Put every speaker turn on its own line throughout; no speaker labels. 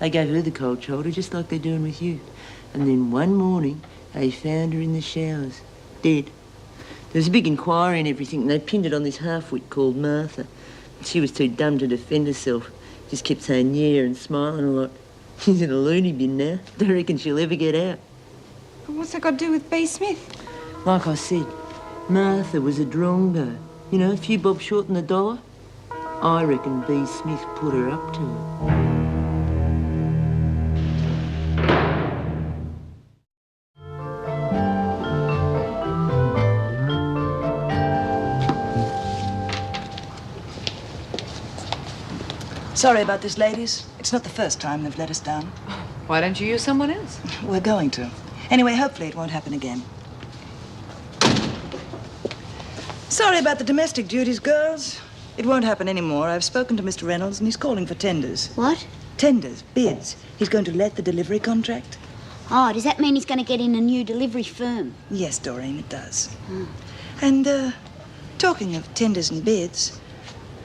They gave her the cold shoulder, just like they're doing with you. And then one morning, they found her in the showers, dead. There was a big inquiry and everything, and they pinned it on this half-wit called Martha. She was too dumb to defend herself. Just kept saying yeah and smiling a lot. She's in a loony bin now. Don't reckon she'll ever get out.
But what's that got to do with B. Smith?
Like I said, Martha was a drongo. You know, a few bob short than $1. I reckon B. Smith put her up to it.
Sorry about this, ladies. It's not the first time they've let us down.
Why don't you use someone else?
We're going to. Anyway, hopefully it won't happen again. Sorry about the domestic duties, girls. It won't happen anymore. I've spoken to Mr. Reynolds and he's calling for tenders.
What?
Tenders, bids. He's going to let the delivery contract.
Oh, does that mean he's going to get in a new delivery firm?
Yes, Doreen, it does. And, talking of tenders and bids,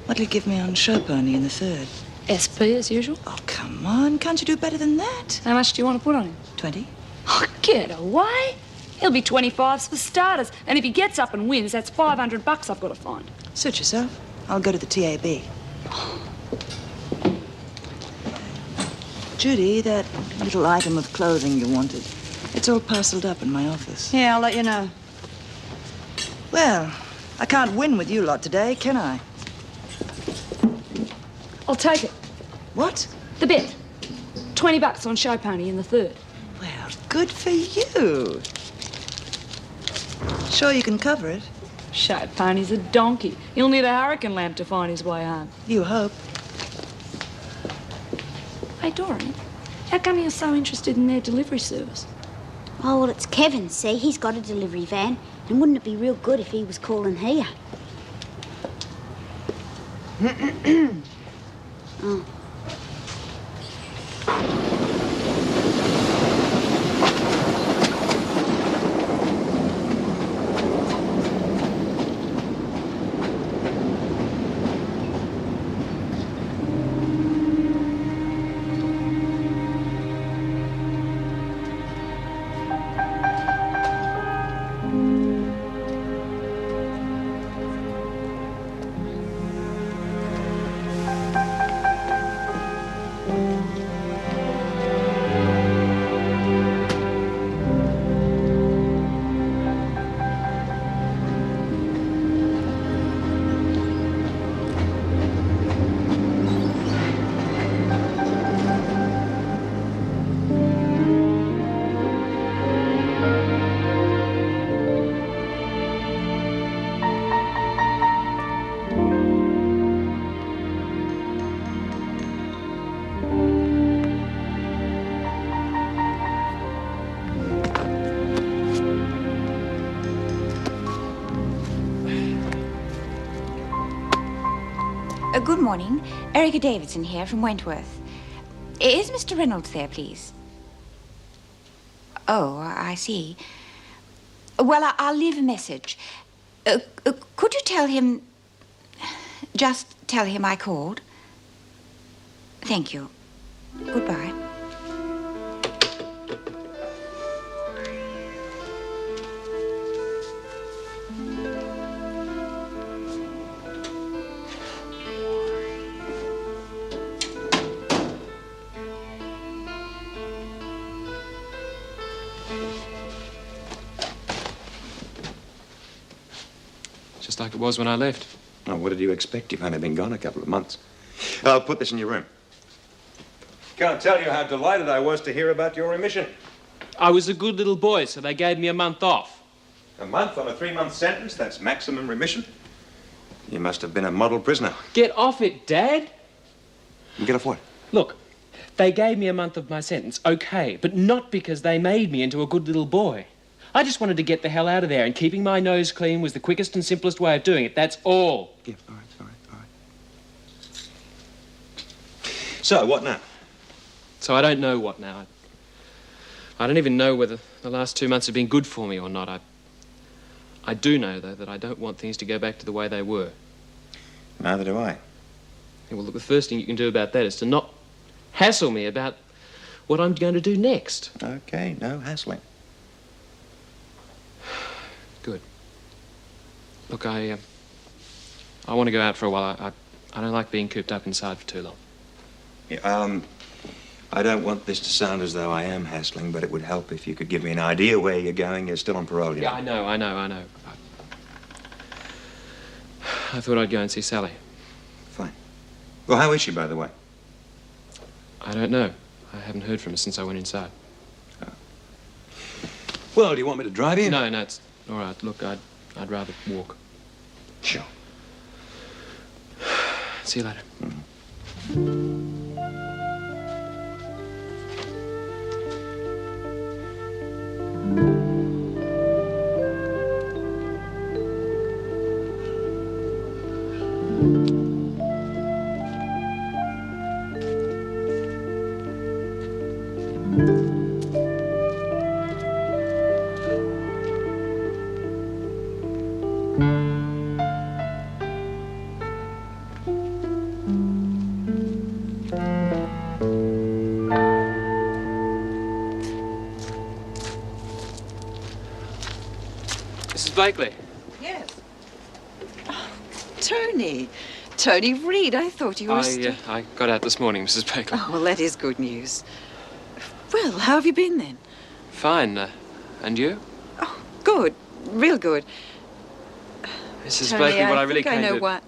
what'll you give me on Show Pony in the third?
SP as usual.
Oh, come on. Can't you do better than that?
How much do you want to put on him?
20?
Oh, get away. He'll be 25s for starters. And if he gets up and wins, that's $500 I've got to find.
Suit yourself. I'll go to the TAB. Judy, that little item of clothing you wanted, it's all parceled up in my office.
Yeah, I'll let you know.
Well, I can't win with you lot today, can I?
I'll take it.
What?
The bet. $20 on Show Pony in the third.
Well, good for you. Sure you can cover it?
Show Pony's a donkey. He'll need a hurricane lamp to find his way home.
You hope.
Hey, Doreen, how come you're so interested in their delivery service?
Oh, well, it's Kevin, see? He's got a delivery van. And wouldn't it be real good if he was calling here? Oh.
Good morning. Erica Davidson here from Wentworth. Is Mr. Reynolds there, please? Oh, I see. Well, I'll leave a message. Could you tell him... Just tell him I called? Thank you. Goodbye.
Just like it was when I left.
Oh, what did you expect? You've only been gone a couple of months. I'll put this in your room. Can't tell you how delighted I was to hear about your remission.
I was a good little boy, so they gave me a month off.
A month on a 3-month sentence? That's maximum remission? You must have been a model prisoner.
Get off it, Dad.
Get off what?
Look, they gave me a month of my sentence, okay, but not because they made me into a good little boy. I just wanted to get the hell out of there, and keeping my nose clean was the quickest and simplest way of doing it. That's all.
Yeah, all right. So, what now?
So I don't know what now. I don't even know whether the last 2 months have been good for me or not. I do know, though, that I don't want things to go back to the way they were.
Neither do I.
Yeah, well, look, the first thing you can do about that is to not hassle me about what I'm going to do next.
Okay, no hassling.
Good. Look, I want to go out for a while. I don't like being cooped up inside for too long.
Yeah, I don't want this to sound as though I am hassling, but it would help if you could give me an idea where you're going. You're still on parole, you know?
Yeah, I know. I thought I'd go and see Sally.
Fine. Well, how is she, by the way?
I don't know. I haven't heard from her since I went inside.
Oh. Well, do you want me to drive you?
No, it's all right. Look, I'd rather walk.
Sure.
See you later. Mrs. Blakely.
Yes. Oh, Tony. Tony Reed, I thought you were
I got out this morning, Mrs. Blakely.
Oh, well, that is good news. Well, how have you been then?
Fine. And you?
Oh, good.
Real good. Mrs.
Tony,
Blakely, what I really
think
came
I know
to...
what.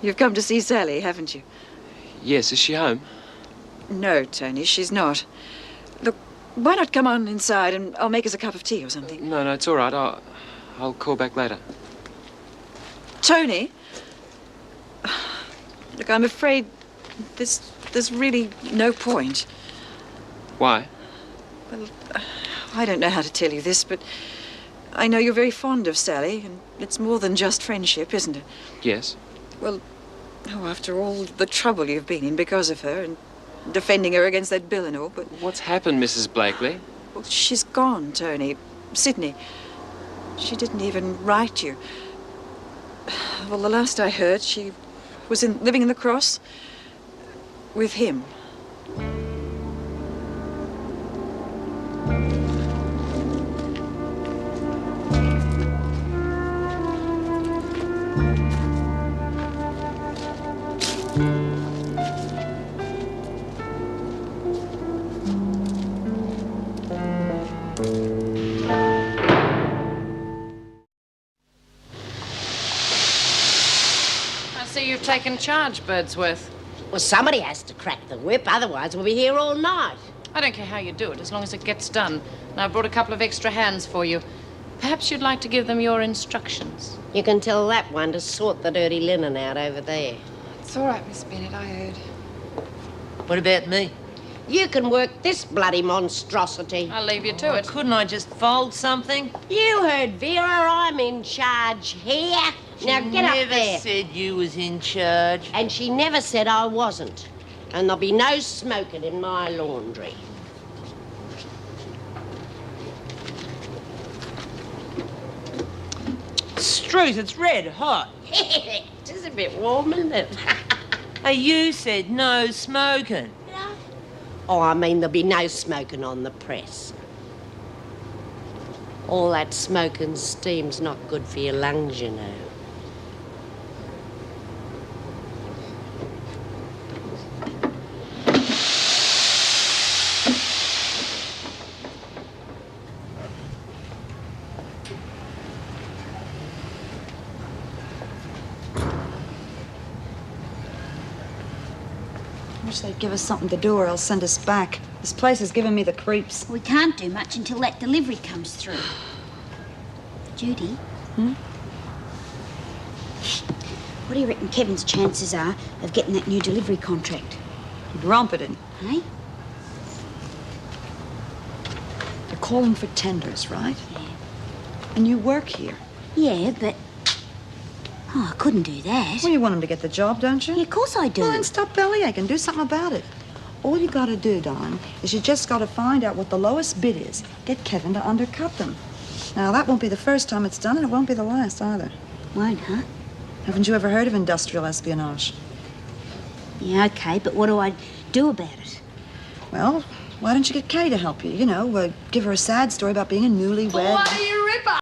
You've come to see Sally, haven't you?
Yes, is she home?
No, Tony, she's not. Look, why not come on inside and I'll make us a cup of tea or something?
No, it's all right. I'll call back later.
Tony? Look, I'm afraid there's really no point.
Why?
Well, I don't know how to tell you this, but I know you're very fond of Sally, and it's more than just friendship, isn't it?
Yes.
Well, after all the trouble you've been in because of her and defending her against that bill and all, but...
What's happened, Mrs. Blakely?
Well, she's gone, Tony. Sydney. She didn't even write you. Well, the last I heard, she was living in the Cross with him.
You've taken charge, Birdsworth.
Well, somebody has to crack the whip, otherwise we'll be here all night.
I don't care how you do it, as long as it gets done. And I've brought a couple of extra hands for you. Perhaps you'd like to give them your instructions.
You can tell that one to sort the dirty linen out over there.
It's all right, Miss Bennett, I heard.
What about me?
You can work this bloody monstrosity.
I'll leave you to it.
Couldn't I just fold something?
You heard Vera, I'm in charge here. Now get up
Never
there.
said you was in charge.
And she never said I wasn't. And there'll be no smoking in my laundry.
Struth, it's red hot.
It is a bit warm, isn't it?
Hey, you said no smoking.
Oh, I mean, there'll be no smoking on the press. All that smoke and steam's not good for your lungs, you know.
I wish they'd give us something to do or else send us back. This place is giving me the creeps.
We can't do much until that delivery comes through. Judy? What do you reckon Kevin's chances are of getting that new delivery contract?
He'd romp it in.
Eh?
You're calling for tenders, right?
Yeah.
And you work here.
Yeah, but... Oh, I couldn't do that.
Well, you want him to get the job, don't you?
Yeah, of course I do.
Well, then stop bellyaching. Do something about it. All you gotta do, Don, is you just gotta find out what the lowest bid is. Get Kevin to undercut them. Now, that won't be the first time it's done, and it won't be the last either.
Won't, huh?
Haven't you ever heard of industrial espionage?
Yeah, okay, but what do I do about it?
Well, why don't you get Kay to help you? You know, give her a sad story about being a newlywed.
What are you